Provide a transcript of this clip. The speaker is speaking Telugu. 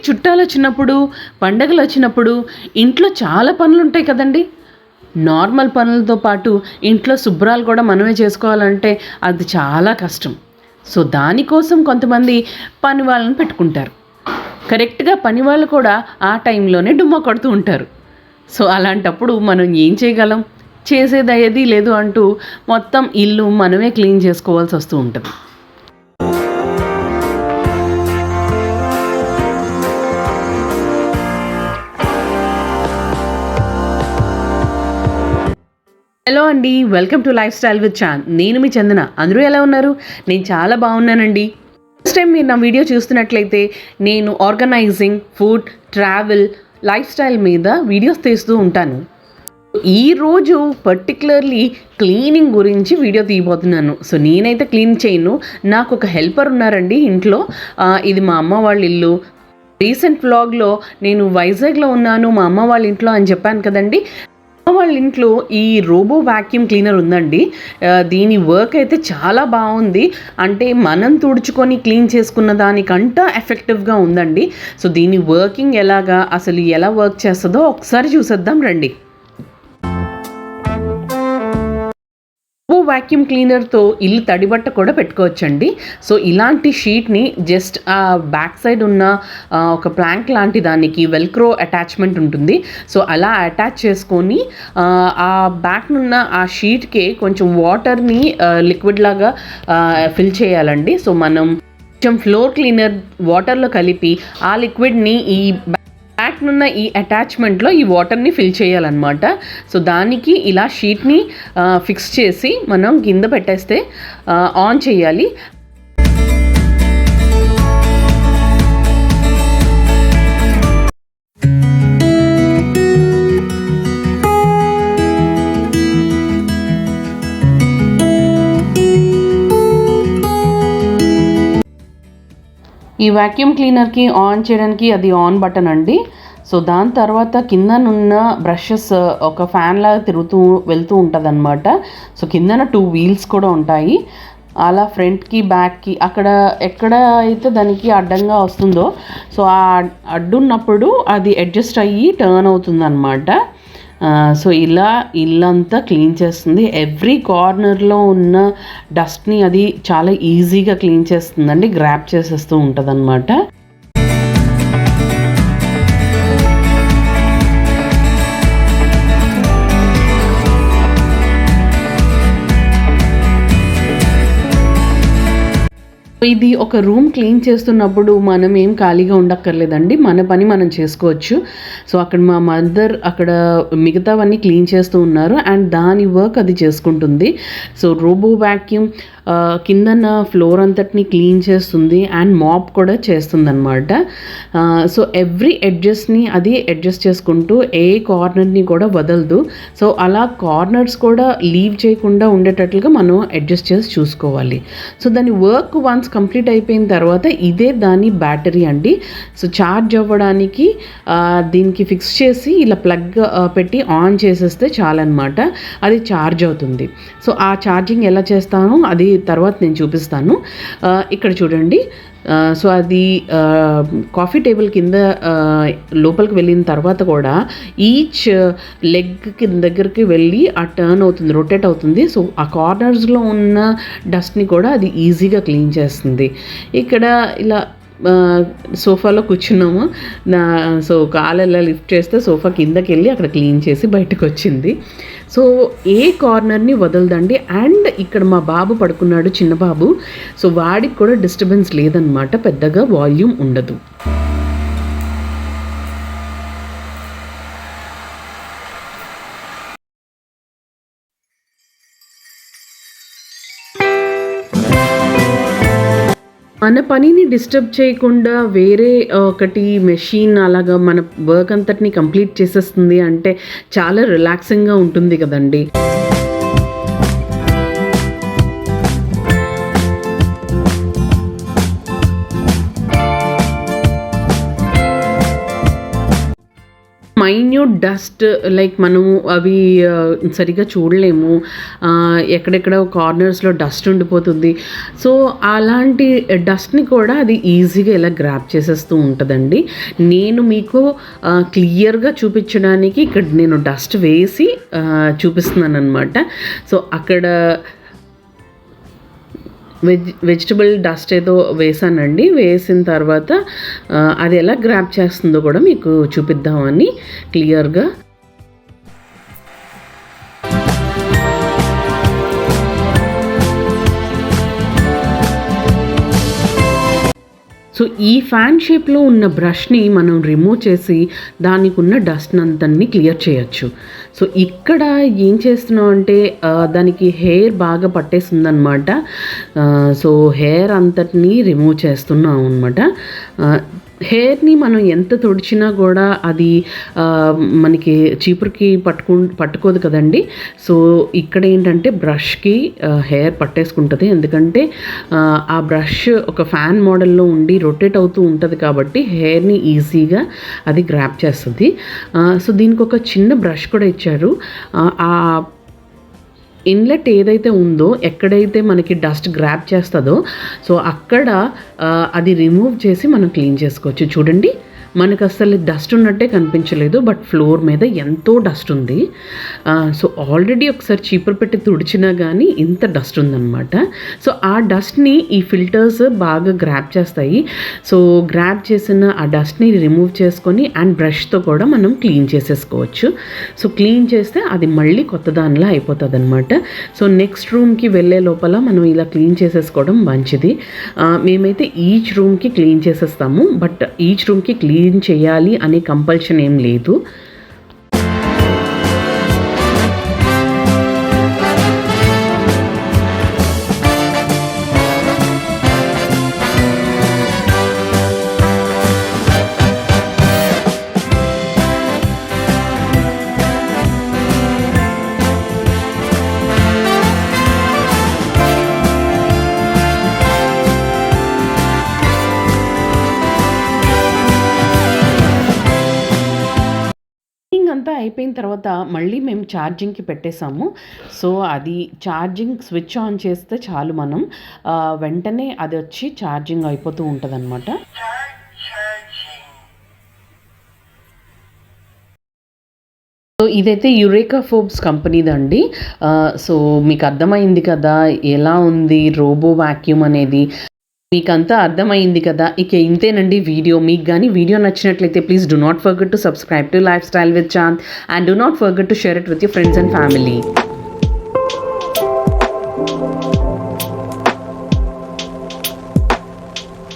చుట్టాలు వచ్చినప్పుడు, పండగలు వచ్చినప్పుడు ఇంట్లో చాలా పనులు ఉంటాయి కదండి. నార్మల్ పనులతో పాటు ఇంట్లో శుభ్రాలు కూడా మనమే చేసుకోవాలంటే అది చాలా కష్టం. సో దానికోసం కొంతమంది పని వాళ్ళని పెట్టుకుంటారు. కరెక్ట్గా పని వాళ్ళు కూడా ఆ టైంలోనే డుమ్మా కొడుతూ ఉంటారు. సో అలాంటప్పుడు మనం ఏం చేయగలం? చేసేది అయ్యేది లేదు అంటూ మొత్తం ఇల్లు మనమే క్లీన్ చేసుకోవాల్సి వస్తూ ఉంటుంది. హలో అండి, welcome to life style with Chan. నేను మీ చందన. అందరూ ఎలా ఉన్నారు? నేను చాలా బాగున్నానండి. ఫస్ట్ టైం మీరు నా వీడియో చూస్తున్నట్లయితే నేను organising, food, travel, lifestyle మీద వీడియోస్ తీస్తూ ఉంటాను. ఈరోజు పర్టికులర్లీ క్లీనింగ్ గురించి వీడియో తీయబోతున్నాను. సో నేనైతే క్లీన్ చేయను, నాకు ఒక హెల్పర్ ఉన్నారండి ఇంట్లో. ఇది మా అమ్మ వాళ్ళ ఇల్లు. రీసెంట్ వ్లాగ్లో నేను వైజాగ్లో ఉన్నాను మా అమ్మ వాళ్ళ ఇంట్లో అని చెప్పాను కదండి. వాళ్ళ ఇంట్లో ఈ రోబో వ్యాక్యూమ్ క్లీనర్ ఉందండి. దీని వర్క్ అయితే చాలా బాగుంది. అంటే మనం తుడుచుకొని క్లీన్ చేసుకున్న దానికంటే ఎఫెక్టివ్గా ఉందండి. సో దీని వర్కింగ్ ఎలాగా, అసలు ఎలా వర్క్ చేస్తుందో ఒకసారి చూసేద్దాం రండి. రోబో వ్యాక్యూమ్ క్లీనర్తో ఇల్లు తడిబట్ట కూడా పెట్టుకోవచ్చండి. సో ఇలాంటి షీట్ని జస్ట్ ఆ బ్యాక్ సైడ్ ఉన్న ఒక ప్లాంక్ లాంటి దానికి వెల్క్రో అటాచ్మెంట్ ఉంటుంది. సో అలా అటాచ్ చేసుకొని ఆ బ్యాక్నున్న ఆ షీట్కి కొంచెం వాటర్ని లిక్విడ్ లాగా ఫిల్ చేయాలండి. సో మనం కొంచెం ఫ్లోర్ క్లీనర్ వాటర్లో కలిపి ఆ లిక్విడ్ని ఈ బ్యాక్నున్న ఈ అటాచ్మెంట్లో ఈ వాటర్ని ఫిల్ చేయాలన్నమాట. సో దానికి ఇలా షీట్ని ఫిక్స్ చేసి మనం కింద పెట్టేస్తే ఆన్ చేయాలి. ఈ వాక్యూమ్ క్లీనర్కి ఆన్ చేయడానికి అది ఆన్ బటన్ అండి. సో దాని తర్వాత కిందనున్న బ్రషెస్ ఒక ఫ్యాన్ లాగా తిరుగుతూ వెళ్తూ ఉంటుంది అనమాట. సో కిందన 2 వీల్స్ కూడా ఉంటాయి. అలా ఫ్రంట్కి బ్యాక్కి అక్కడ ఎక్కడ అయితే దానికి అడ్డంగా వస్తుందో సో ఆ అడ్డున్నప్పుడు అది అడ్జస్ట్ అయ్యి టర్న్ అవుతుంది అనమాట. సో ఇలా ఇల్లంతా క్లీన్ చేస్తుంది. ఎవ్రీ కార్నర్లో ఉన్న డస్ట్ని అది చాలా ఈజీగా క్లీన్ చేస్తుందండి. గ్రాప్ చేసేస్తూ ఉంటుంది అనమాట. ఇది ఒక రూమ్ క్లీన్ చేస్తున్నప్పుడు మనం ఏం ఖాళీగా ఉండక్కర్లేదండి, మన పని మనం చేసుకోవచ్చు. సో అక్కడ మా మదర్ అక్కడ మిగతావన్నీ క్లీన్ చేస్తూ ఉన్నారు అండ్ దాని వర్క్ అది చేసుకుంటుంది. సో రోబో వ్యాక్యూమ్ కిందన ఫ్లోర్ అంతటిని క్లీన్ చేస్తుంది అండ్ మాప్ కూడా చేస్తుంది అనమాట. సో ఎవ్రీ ఎడ్జస్ట్ని అది అడ్జస్ట్ చేసుకుంటూ ఏ కార్నర్ని కూడా వదలదు. సో అలా కార్నర్స్ కూడా లీవ్ చేయకుండా ఉండేటట్లుగా మనం అడ్జస్ట్ చేసి చూసుకోవాలి. సో దాని వర్క్ వన్స్ కంప్లీట్ అయిపోయిన తర్వాత ఇదే దాని బ్యాటరీ అండి. సో ఛార్జ్ అవ్వడానికి దీనికి ఫిక్స్ చేసి ఇలా ప్లగ్ పెట్టి ఆన్ చేసేస్తే చాలన్నమాట, అది ఛార్జ్ అవుతుంది. సో ఆ ఛార్జింగ్ ఎలా చేస్తానో అది తర్వాత నేను చూపిస్తాను. ఇక్కడ చూడండి. సో అది కాఫీ టేబుల్ కింద లోపలికి వెళ్ళిన తర్వాత కూడా ఈచ్ లెగ్ దగ్గరికి వెళ్ళి ఆ టర్న్ అవుతుంది, రొటేట్ అవుతుంది. సో ఆ కార్నర్స్లో ఉన్న డస్ట్ని కూడా అది ఈజీగా క్లీన్ చేస్తుంది. ఇక్కడ ఇలా సోఫాలో కూర్చున్నాము. సో కాలెల్లా లిఫ్ట్ చేస్తే సోఫా కిందకి వెళ్ళి అక్కడ క్లీన్ చేసి బయటకు వచ్చింది. So A కార్నర్ని వదలదండి. అండ్ ఇక్కడ మా బాబు పడుకున్నాడు, చిన్న బాబు. సో వాడికి కూడా డిస్టర్బెన్స్ లేదనమాట, పెద్దగా వాల్యూమ్ ఉండదు. మన పనిని డిస్టర్బ్ చేయకుండా వేరే ఒకటి మెషిన్ అలాగా మన వర్క్ అంతటిని కంప్లీట్ చేసేస్తుంది అంటే చాలా రిలాక్సింగ్గా ఉంటుంది కదండి. మైన్యూట్ డస్ట్ లైక్ మనం అవి సరిగ్గా చూడలేము, ఎక్కడెక్కడ కార్నర్స్లో డస్ట్ ఉండిపోతుంది. సో అలాంటి డస్ట్ని కూడా అది ఈజీగా ఇలా గ్రాప్ చేసేస్తూ ఉంటుందండి. నేను మీకు క్లియర్గా చూపించడానికి ఇక్కడ నేను డస్ట్ వేసి చూపిస్తున్నాను అనమాట. సో అక్కడ వెజిటబుల్ డస్ట్ ఏదో వేసానండి. వేసిన తర్వాత అది ఎలా గ్రాప్ చేస్తుందో కూడా మీకు చూపిద్దామని క్లియర్గా. సో ఈ ఫ్యాన్ షేప్లో ఉన్న బ్రష్ని మనం రిమూవ్ చేసి దానికి ఉన్న డస్ట్ అంతన్ని క్లియర్ చేయొచ్చు. సో ఇక్కడ ఏం చేస్తున్నాం అంటే దానికి హెయిర్ బాగా పట్టేస్తుందన్నమాట. సో హెయిర్ అంతటిని రిమూవ్ చేస్తున్నాం అనమాట. హెయిర్ని మనం ఎంత తుడిచినా కూడా అది మనకి చీపురుకి పట్టుకోదు కదండి. సో ఇక్కడ ఏంటంటే బ్రష్కి హెయిర్ పట్టేసుకుంటుంది, ఎందుకంటే ఆ బ్రష్ ఒక ఫ్యాన్ మోడల్లో ఉండి రొటేట్ అవుతూ ఉంటుంది కాబట్టి హెయిర్ని ఈజీగా అది గ్రాప్ చేస్తుంది. సో దీనికి ఒక చిన్న బ్రష్ కూడా ఇచ్చారు. ఆ ఇన్లెట్ ఏదైతే ఉందో, ఎక్కడైతే మనకి డస్ట్ గ్రాప్ చేస్తుందో, సో అక్కడ అది రిమూవ్ చేసి మనం క్లీన్ చేసుకోవచ్చు. చూడండి, మనకు అసలు డస్ట్ ఉన్నట్టే కనిపించలేదు, బట్ ఫ్లోర్ మీద ఎంతో డస్ట్ ఉంది. సో ఆల్రెడీ ఒకసారి చీపురు పెట్టి తుడిచినా కానీ ఇంత డస్ట్ ఉందన్నమాట. సో ఆ డస్ట్ని ఈ ఫిల్టర్స్ బాగా గ్రాప్ చేస్తాయి. సో గ్రాప్ చేసిన ఆ డస్ట్ని రిమూవ్ చేసుకొని అండ్ బ్రష్తో కూడా మనం క్లీన్ చేసేసుకోవచ్చు. సో క్లీన్ చేస్తే అది మళ్ళీ కొత్త దానిలా అయిపోతుంది అనమాట. సో నెక్స్ట్ రూమ్కి వెళ్ళే లోపల మనం ఇలా క్లీన్ చేసేసుకోవడం మంచిది. మేమైతే ఈచ్ రూమ్కి క్లీన్ చేసేస్తాము, బట్ ఈచ్ రూమ్కి క్లీన్ చేయాలి అనే కంపల్షన్ ఏం లేదు. అంతా అయిపోయిన తర్వాత మళ్ళీ మేము ఛార్జింగ్కి పెట్టేసాము. సో అది ఛార్జింగ్ స్విచ్ ఆన్ చేస్తే చాలు, మనం వెంటనే అది వచ్చి ఛార్జింగ్ అయిపోతూ ఉంటుంది అనమాట. సో ఇదైతే యురేకా ఫోబ్స్ కంపెనీదండి. సో మీకు అర్థమైంది కదా ఎలా ఉంది రోబో వాక్యూమ్ అనేది. మీకంతా అర్థమైంది కదా. ఇక ఇంతేనండి వీడియో. మీకు కానీ వీడియో నచ్చినట్లయితే please do not forget to subscribe to life style with Chand and do not forget to share it with your friends and family.